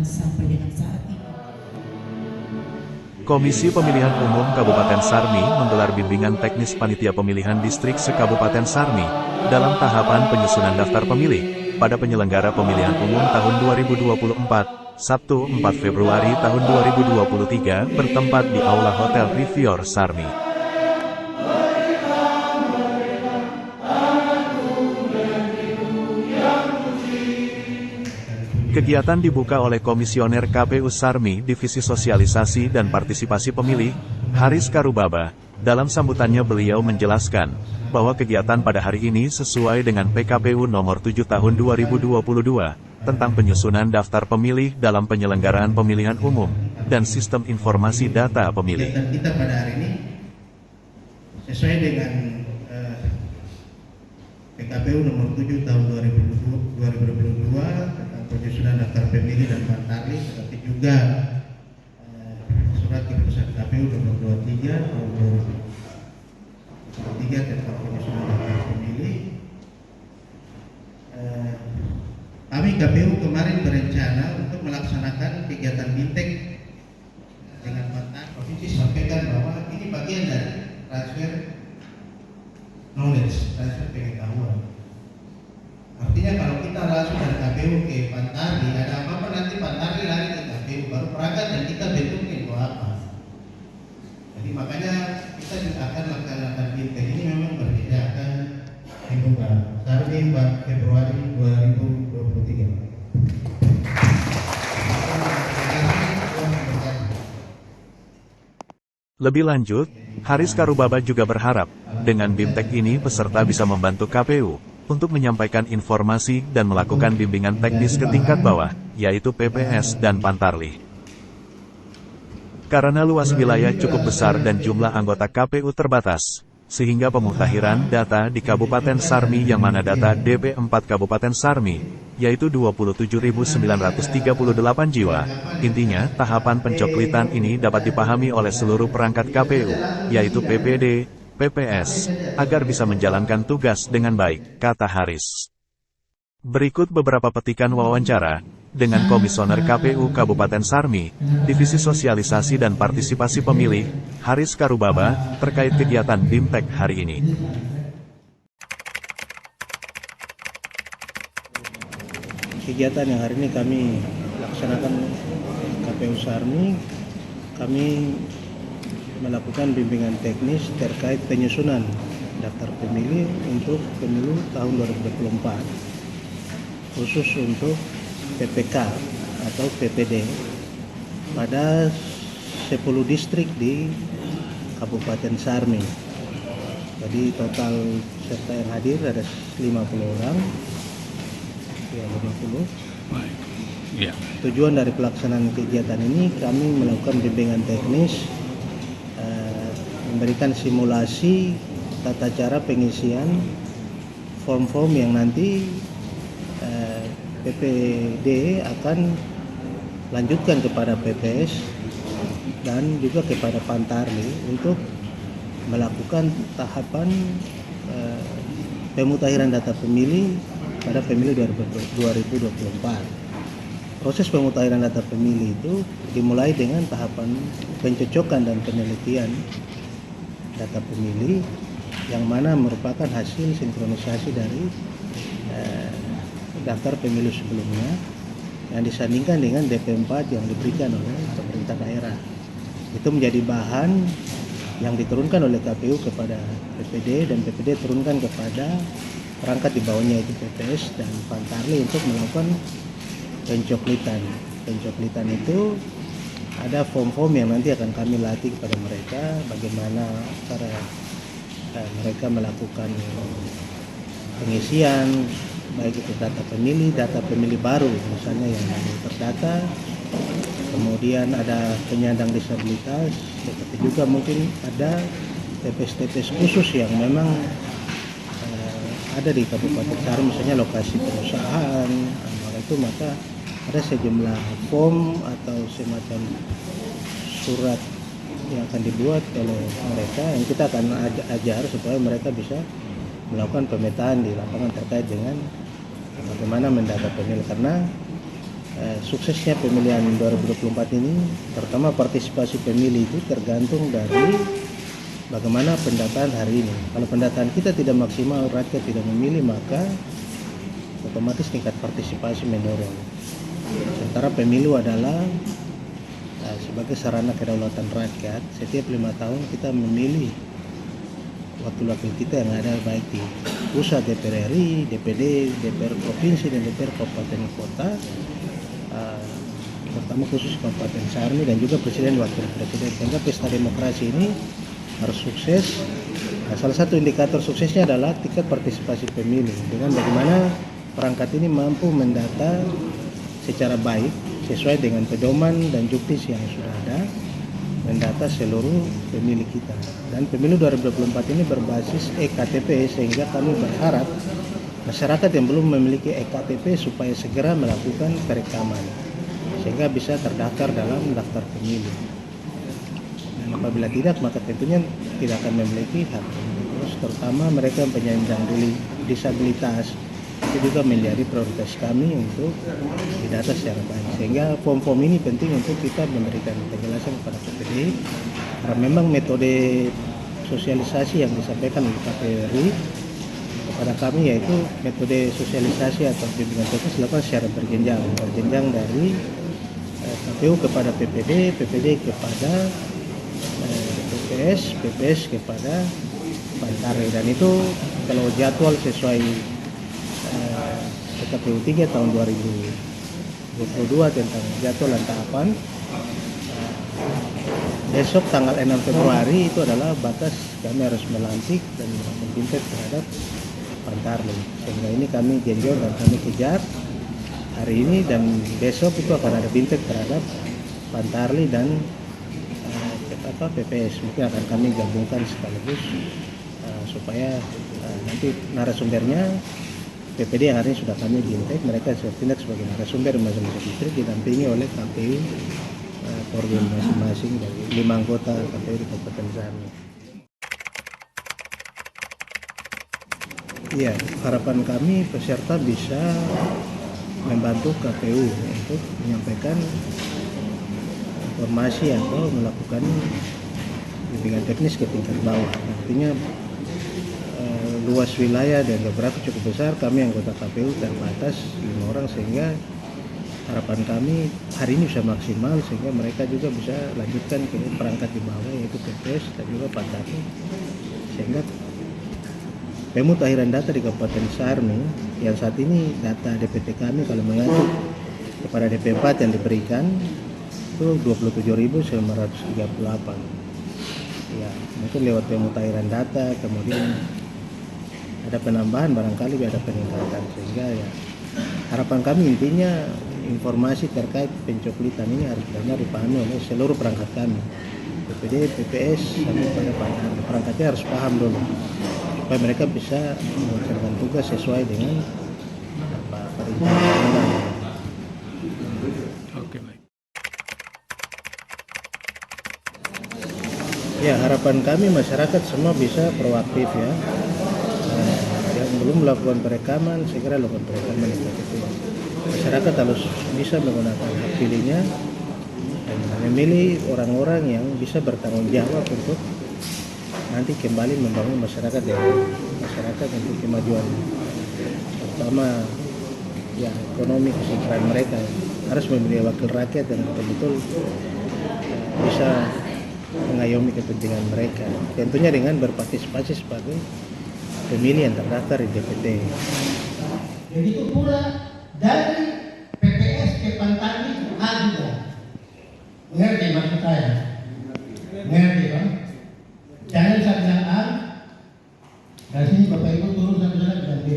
sampai dengan saat ini. Komisi Pemilihan Umum Kabupaten Sarmi menggelar bimbingan teknis panitia pemilihan distrik se-Kabupaten Sarmi dalam tahapan penyusunan daftar pemilih pada penyelenggara pemilihan umum tahun 2024, Sabtu 4 Februari tahun 2023 bertempat di Aula Hotel Rivior Sarmi. Kegiatan dibuka oleh Komisioner KPU Sarmi Divisi Sosialisasi dan Partisipasi Pemilih, Haris Karubaba. Dalam sambutannya beliau menjelaskan bahwa kegiatan pada hari ini sesuai dengan PKPU nomor 7 tahun 2022 tentang penyusunan daftar pemilih dalam penyelenggaraan pemilihan umum dan sistem informasi data pemilih. Kegiatan kita pada hari ini sesuai dengan PKPU nomor 7 tahun 2022 tentang penyusunan daftar pemilih dan pantarlih, tetapi juga surat keputusan KPU nomor 23 tahun 2023 tentang penyusunan daftar pemilih. Kami KPU kemarin berencana untuk melaksanakan kegiatan BIMTEK dengan mantan provinsi, sampaikan bahwa ini bagian dari transfer knowledge, transfer pengetahuan. Artinya kalau kita langsung dari KPU ke Pantarlih, ada apa-apa nanti Pantarlih lari ke KPU, baru perangkat dan kita bentuknya itu apa. Jadi makanya kita juga akan laksanakan BIMTEK ini memang berbeda, akan dibuka Sarmi 4 Februari 2023. Lebih lanjut, Haris Karubaba juga berharap, dengan BIMTEK ini peserta bisa membantu KPU untuk menyampaikan informasi dan melakukan bimbingan teknis ke tingkat bawah, yaitu PPS dan Pantarlih. Karena luas wilayah cukup besar dan jumlah anggota KPU terbatas, sehingga pemutahiran data di Kabupaten Sarmi yang mana data DP4 Kabupaten Sarmi, yaitu 27.938 jiwa. Intinya, tahapan pencoklitan ini dapat dipahami oleh seluruh perangkat KPU, yaitu PPD, PPS, agar bisa menjalankan tugas dengan baik, kata Haris. Berikut beberapa petikan wawancara dengan Komisioner KPU Kabupaten Sarmi, Divisi Sosialisasi dan Partisipasi Pemilih, Haris Karubaba, terkait kegiatan BIMTEK hari ini. Kegiatan yang hari ini kami laksanakan KPU Sarmi, kami melakukan bimbingan teknis terkait penyusunan daftar pemilih untuk pemilu tahun 2024, khusus untuk PPK atau PPD pada 10 distrik di Kabupaten Sarmi. Jadi total peserta yang hadir ada 50 orang. Ya, 50. Ya. Tujuan dari pelaksanaan kegiatan ini kami melakukan bimbingan teknis, memberikan simulasi tata cara pengisian form-form yang nanti PPD akan lanjutkan kepada PPS dan juga kepada Pantarlih untuk melakukan tahapan pemutahiran data pemilih pada pemilu 2024. Proses pemutahiran data pemilih itu dimulai dengan tahapan pencocokan dan penelitian data pemilih yang mana merupakan hasil sinkronisasi dari daftar pemilu sebelumnya yang disandingkan dengan DP4 yang diberikan oleh pemerintah daerah. Itu menjadi bahan yang diturunkan oleh KPU kepada PPD dan PPD turunkan kepada perangkat di bawahnya itu PPS dan Pantarlih untuk melakukan pencoklitan. Pencoklitan itu ada form-form yang nanti akan kami latih kepada mereka bagaimana cara mereka melakukan pengisian baik itu data pemilih baru misalnya yang terdata, kemudian ada penyandang disabilitas, tetapi juga mungkin ada TPS-TPS khusus yang memang ada di Kabupaten Sarmi, misalnya lokasi perusahaan, itu maka ada sejumlah form atau semacam surat yang akan dibuat oleh mereka yang kita akan ajar supaya mereka bisa melakukan pemetaan di lapangan terkait dengan bagaimana mendata pemilih, karena suksesnya pemilihan 2024 ini, pertama partisipasi pemilih itu tergantung dari bagaimana pendataan hari ini. Kalau pendataan kita tidak maksimal, rakyat tidak memilih, maka otomatis tingkat partisipasi menurun. Sementara pemilu adalah sebagai sarana kedaulatan rakyat. Setiap 5 tahun kita memilih wakil-wakil kita yang ada baik di pusat, DPR RI, DPD, DPR provinsi, dan DPR kabupaten kota, terutama khusus Kabupaten Sarmi, dan juga presiden wakil presiden. Sehingga pesta demokrasi ini harus sukses. Salah satu indikator suksesnya adalah tingkat partisipasi pemilih, dengan bagaimana perangkat ini mampu mendata secara baik sesuai dengan pedoman dan juknis yang sudah ada, mendata seluruh pemilih kita. Dan pemilu 2024 ini berbasis eKTP, sehingga kami berharap masyarakat yang belum memiliki eKTP supaya segera melakukan perekaman sehingga bisa terdaftar dalam daftar pemilih. Dan apabila tidak, maka tentunya tidak akan memiliki hak. Terus terutama mereka yang penyandang disabilitas itu juga menjadi prioritas kami untuk didata secara baik. Sehingga form-form ini penting untuk kita memberikan penjelasan kepada PPD, karena memang metode sosialisasi yang disampaikan oleh KPRI kepada kami yaitu metode sosialisasi atau bimbingan teknis dilakukan secara berjenjang dari KPU kepada PPD, PPD kepada PPS, PPS kepada Pantarlih. Dan itu kalau jadwal sesuai KPU 3 tahun 2022 tentang jadwal dan tahapan, besok tanggal 6 Februari itu adalah batas kami harus melantik dan membintek terhadap Pantarlih. Sehingga ini kami genjot dan kami kejar hari ini, dan besok itu akan ada bintek terhadap Pantarlih dan PPS. Mungkin akan kami gabungkan sekaligus supaya nanti narasumbernya PPD yang hari ini sudah kami bintek, mereka bertindak sebagai narasumber masing-masing distrik didampingi oleh KPU koordin masing-masing dari 5 anggota KPU di Kabupaten Sarmi. Iya, harapan kami peserta bisa membantu KPU untuk menyampaikan informasi atau melakukan bimbingan teknis ke tingkat bawah. Artinya luas wilayah dan geografi cukup besar, kami anggota KPU terbatas 5 orang, sehingga harapan kami hari ini bisa maksimal sehingga mereka juga bisa lanjutkan ke perangkat di bawah yaitu PPS dan juga Pantarlih. Sehingga pemutahiran data di Kabupaten Sarmi yang saat ini data DPT kami kalau mengacu kepada DP4 yang diberikan itu 27.938. Ya, mungkin lewat pemutahiran data kemudian ada penambahan, barangkali ada peningkatan, sehingga ya harapan kami intinya informasi terkait pencoklitan ini harus benar dipahami oleh seluruh perangkat kami, PPD, PPS, sampai pada Pantarlih. Perangkatnya harus paham dulu supaya mereka bisa melaksanakan tugas sesuai dengan perintah undang-undang. Oke, baik. Ya, harapan kami masyarakat semua bisa proaktif ya. Yang belum melakukan perekaman segera lakukan perekaman di KTP. Masyarakat harus bisa menggunakan hak pilihnya dan memilih orang-orang yang bisa bertanggung jawab untuk nanti kembali membangun masyarakat untuk kemajuan, terutama ya ekonomi kesejahteraan mereka. Harus memilih wakil rakyat yang betul-betul bisa mengayomi kepentingan mereka, tentunya dengan berpartisipasi sebagai pemilih yang terdaftar di DPT. Begitu pula dari PPS ke Pantarlih juga. Mengerti maksud saya? Mengerti Pak? Jangan saya bilang A, dari sini Bapak Ibu turun sampai sana bilang B.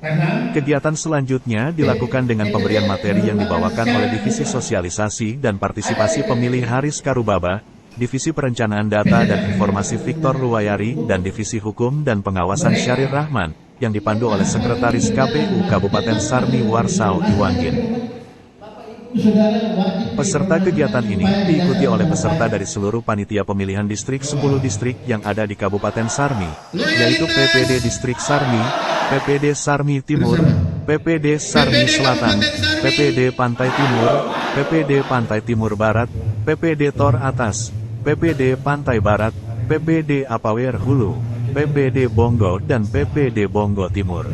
Karena Kegiatan selanjutnya dilakukan dengan pemberian materi yang dibawakan oleh Divisi Sosialisasi dan Partisipasi Pemilih Haris Karubaba, Divisi Perencanaan Data dan Informasi Victor Ruwayari, dan Divisi Hukum dan Pengawasan Syahrir Rahman, yang dipandu oleh Sekretaris KPU Kabupaten Sarmi Warsau Iwanggin. Peserta kegiatan ini diikuti oleh peserta dari seluruh panitia pemilihan distrik 10 distrik yang ada di Kabupaten Sarmi, yaitu PPD Distrik Sarmi, PPD Sarmi Timur, PPD Sarmi Selatan, PPD Pantai Timur, PPD Pantai Timur Barat, PPD Tor Atas, PPD Pantai Barat, PPD Apawer Hulu, PPD Bonggo dan PPD Bonggo Timur.